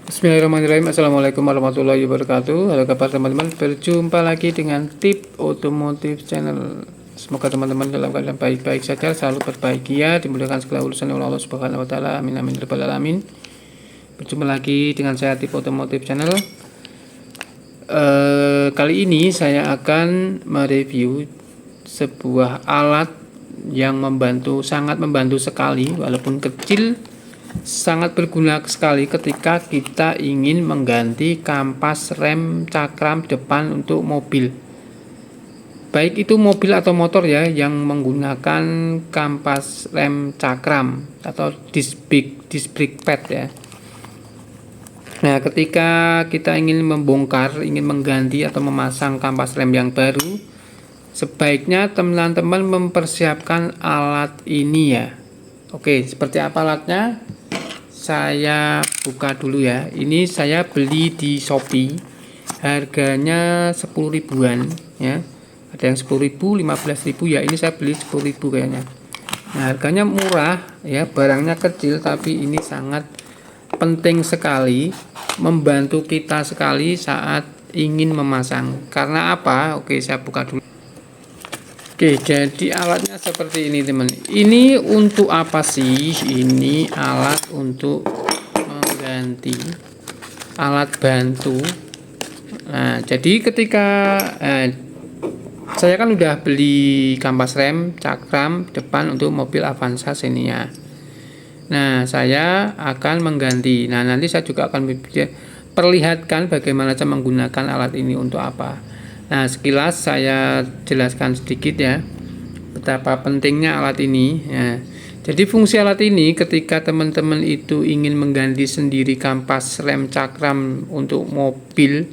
Bismillahirrahmanirrahim. Assalamualaikum warahmatullahi wabarakatuh. Halo kabar teman-teman, berjumpa lagi dengan Tip Otomotif Channel. Semoga teman-teman dalam keadaan baik-baik saja, selalu berbahagia, dimudahkan segala urusan oleh Allah Subhanahu wa taala. Amin amin ya rabbal alamin. Berjumpa lagi dengan saya Tip Otomotif Channel. Kali ini saya akan mereview sebuah alat yang sangat membantu sekali, walaupun kecil, sangat berguna sekali ketika kita ingin mengganti kampas rem cakram depan untuk mobil, baik itu mobil atau motor ya, yang menggunakan kampas rem cakram atau disc brake pad ya. Nah, ketika kita ingin mengganti atau memasang kampas rem yang baru, sebaiknya teman-teman mempersiapkan alat ini ya. Oke, seperti apa alatnya? Saya buka dulu ya. Ini saya beli di Shopee. Harganya 10 ribuan ya. Ada yang 10 ribu, 15 ribu ya. Ini saya beli 10 ribu kayaknya. Nah, harganya murah ya, barangnya kecil tapi ini sangat penting sekali, membantu kita sekali saat ingin memasang. Karena apa? Oke, saya buka dulu. Oke, jadi alatnya seperti ini teman. Ini untuk apa sih? Ini alat untuk mengganti alat bantu. Nah, jadi ketika saya kan udah beli kampas rem cakram depan untuk mobil Avanza Xenia. Nah, saya akan mengganti. Nah, nanti saya juga akan perlihatkan bagaimana cara menggunakan alat ini untuk apa. Nah, sekilas saya jelaskan sedikit ya, betapa pentingnya alat ini ya. Jadi fungsi alat ini ketika teman-teman itu ingin mengganti sendiri kampas rem cakram untuk mobil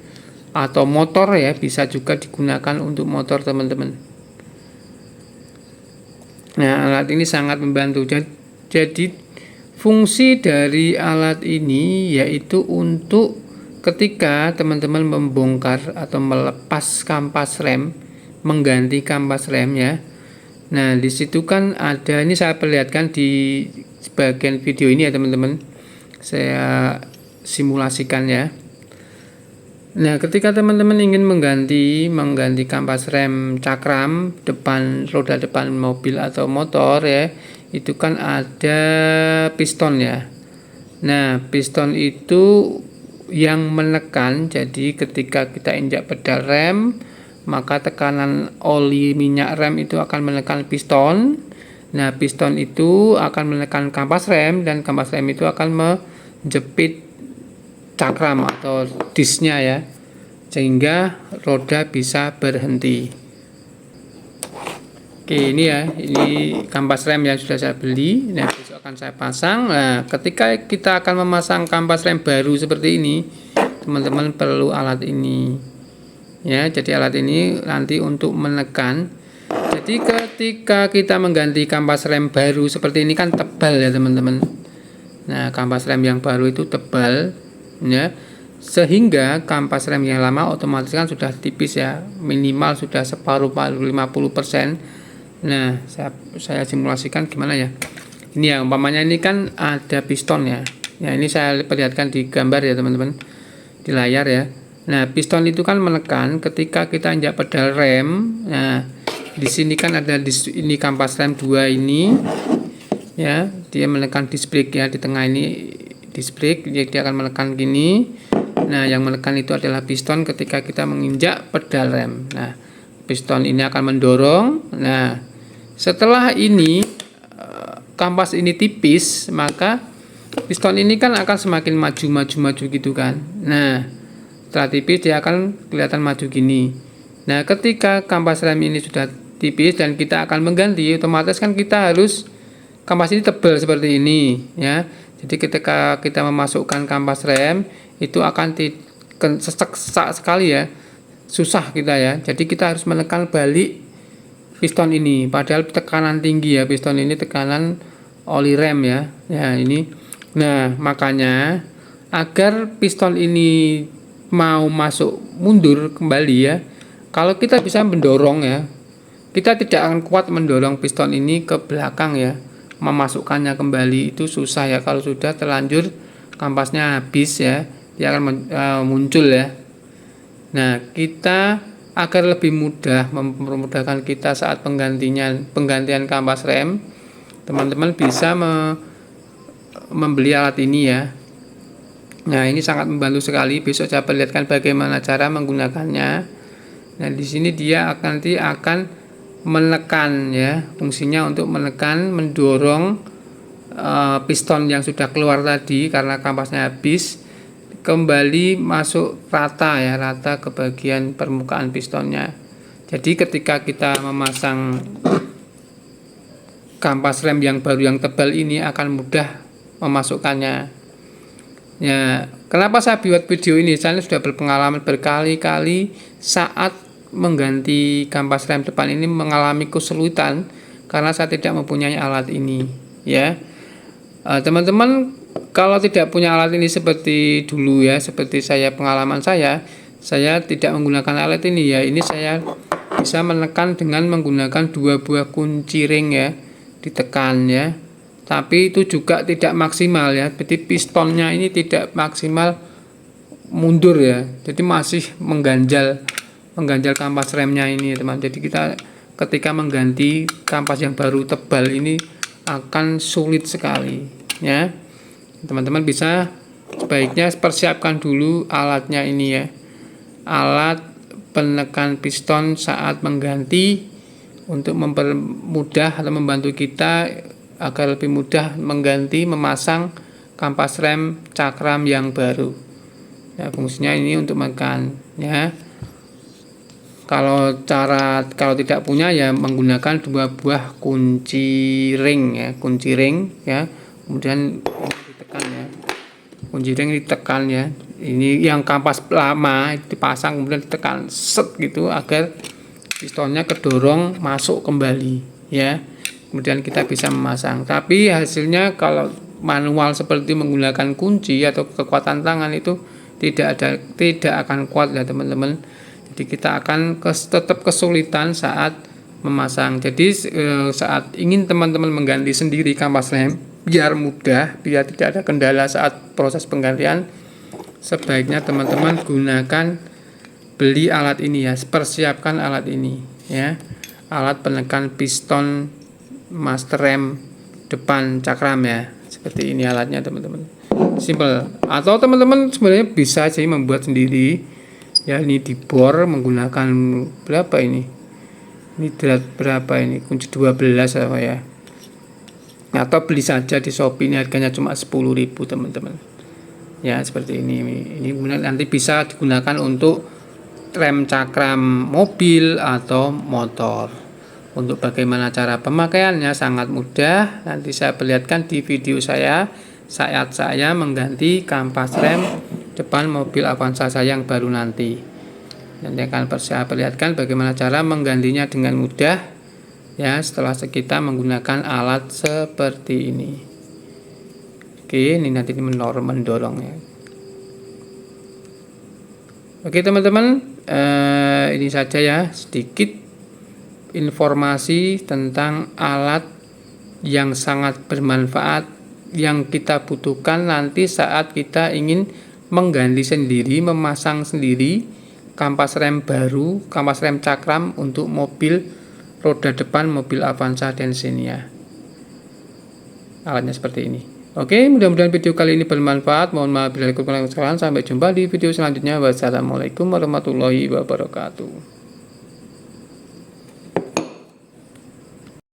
atau motor ya, bisa juga digunakan untuk motor teman-teman. Nah, alat ini sangat membantu. Jadi fungsi dari alat ini yaitu untuk ketika teman-teman membongkar atau melepas kampas rem, mengganti kampas rem ya. Nah, di situ kan ada, ini saya perlihatkan di bagian video ini ya teman-teman. Saya simulasikan ya. Nah, ketika teman-teman ingin mengganti kampas rem cakram depan, roda depan mobil atau motor ya, itu kan ada piston ya. Nah, piston itu yang menekan, jadi ketika kita injak pedal rem, maka tekanan oli minyak rem itu akan menekan piston. Nah, piston itu akan menekan kampas rem dan kampas rem itu akan menjepit cakram atau disnya ya, sehingga roda bisa berhenti. Oke, ini ya, ini kampas rem yang sudah saya beli. Nah, besok akan saya pasang. Nah, ketika kita akan memasang kampas rem baru seperti ini, teman-teman perlu alat ini. Ya, jadi alat ini nanti untuk menekan. Jadi ketika kita mengganti kampas rem baru seperti ini kan tebal ya, teman-teman. Nah, kampas rem yang baru itu tebal ya. Sehingga kampas rem yang lama otomatis kan sudah tipis ya, minimal sudah separuh 50%. Nah, saya simulasikan gimana ya. Ini ya, umpamanya ini kan ada piston ya. Ya, ini saya perlihatkan di gambar ya teman-teman, di layar ya. Nah, piston itu kan menekan ketika kita injak pedal rem. Nah, di sini kan ada ini kampas rem 2 ini ya, dia menekan disc brake ya, di tengah ini disc brake, jadi dia akan menekan gini. Nah, yang menekan itu adalah piston ketika kita menginjak pedal rem. Nah, piston ini akan mendorong. Nah, setelah ini kampas ini tipis, maka piston ini kan akan semakin maju gitu kan. Nah, setelah tipis dia akan kelihatan maju gini. Nah, ketika kampas rem ini sudah tipis dan kita akan mengganti, otomatis kan kita harus, kampas ini tebal seperti ini ya. Jadi ketika kita memasukkan kampas rem itu akan sesak sekali ya, susah kita ya. Jadi kita harus menekan balik piston ini, padahal tekanan tinggi ya piston ini, tekanan oli rem ya. Ya, ini. Nah, makanya agar piston ini mau masuk mundur kembali ya, kalau kita bisa mendorong ya, kita tidak akan kuat mendorong piston ini ke belakang ya. Memasukkannya kembali itu susah ya kalau sudah terlanjur kampasnya habis ya. dia akan muncul ya. Nah, kita agar lebih mudah mempermudahkan kita saat penggantian kampas rem, teman-teman bisa membeli alat ini ya. Nah, ini sangat membantu sekali. Besok saya perlihatkan bagaimana cara menggunakannya. Nah, di sini dia nanti akan menekan ya, fungsinya untuk menekan, mendorong piston yang sudah keluar tadi karena kampasnya habis kembali masuk rata ya, rata ke bagian permukaan pistonnya. Jadi ketika kita memasang kampas rem yang baru yang tebal ini akan mudah memasukkannya. Ya, kenapa saya buat video ini? Saya sudah berpengalaman berkali-kali saat mengganti kampas rem depan ini mengalami kesulitan karena saya tidak mempunyai alat ini ya. Teman-teman kalau tidak punya alat ini seperti dulu ya, seperti pengalaman saya tidak menggunakan alat ini ya. Ini saya bisa menekan dengan menggunakan 2 buah kunci ring ya, ditekan ya. Tapi itu juga tidak maksimal ya. Jadi pistonnya ini tidak maksimal mundur ya. Jadi masih mengganjal kampas remnya ini teman. Jadi kita ketika mengganti kampas yang baru tebal ini akan sulit sekali ya. Teman-teman bisa sebaiknya persiapkan dulu alatnya ini ya. Alat penekan piston saat mengganti untuk mempermudah atau membantu kita agar lebih mudah mengganti memasang kampas rem cakram yang baru. Nah, fungsinya ini untuk menekan ya. Kalau tidak punya ya menggunakan 2 buah kunci ring ya, kemudian ditekan ya. Kunci ring ditekan ya. Ini yang kampas lama dipasang kemudian ditekan set gitu agar pistonnya kedorong masuk kembali ya. Kemudian kita bisa memasang. Tapi hasilnya kalau manual seperti menggunakan kunci atau kekuatan tangan itu tidak akan kuat ya teman-teman. Jadi kita akan tetap kesulitan saat memasang. Jadi saat ingin teman-teman mengganti sendiri kampas rem biar mudah, biar tidak ada kendala saat proses penggantian, sebaiknya teman-teman beli alat ini ya, persiapkan alat ini ya. Alat penekan piston master rem depan cakram ya, seperti ini alatnya teman-teman, simple. Atau teman-teman sebenarnya bisa sih membuat sendiri ya. Ini dibor menggunakan berapa ini berapa ini kunci 12 apa ya, atau beli saja di Shopee, ini harganya cuma 10.000 teman-teman ya, seperti ini kemudian nanti bisa digunakan untuk rem cakram mobil atau motor. Untuk bagaimana cara pemakaiannya sangat mudah, nanti saya perlihatkan di video saya saat saya mengganti kampas rem depan mobil Avanza saya yang baru nanti akan saya perlihatkan bagaimana cara menggantinya dengan mudah ya, setelah kita menggunakan alat seperti ini. Oke, ini nanti mendorong ya. Oke teman-teman, ini saja ya sedikit informasi tentang alat yang sangat bermanfaat yang kita butuhkan nanti saat kita ingin mengganti sendiri, memasang sendiri kampas rem baru, kampas rem cakram untuk mobil roda depan mobil Avanza dan Xenia. Alatnya seperti ini. Oke, mudah-mudahan video kali ini bermanfaat. Mohon maaf bila kurang kesalahan. Sampai jumpa di video selanjutnya. Wassalamualaikum warahmatullahi wabarakatuh.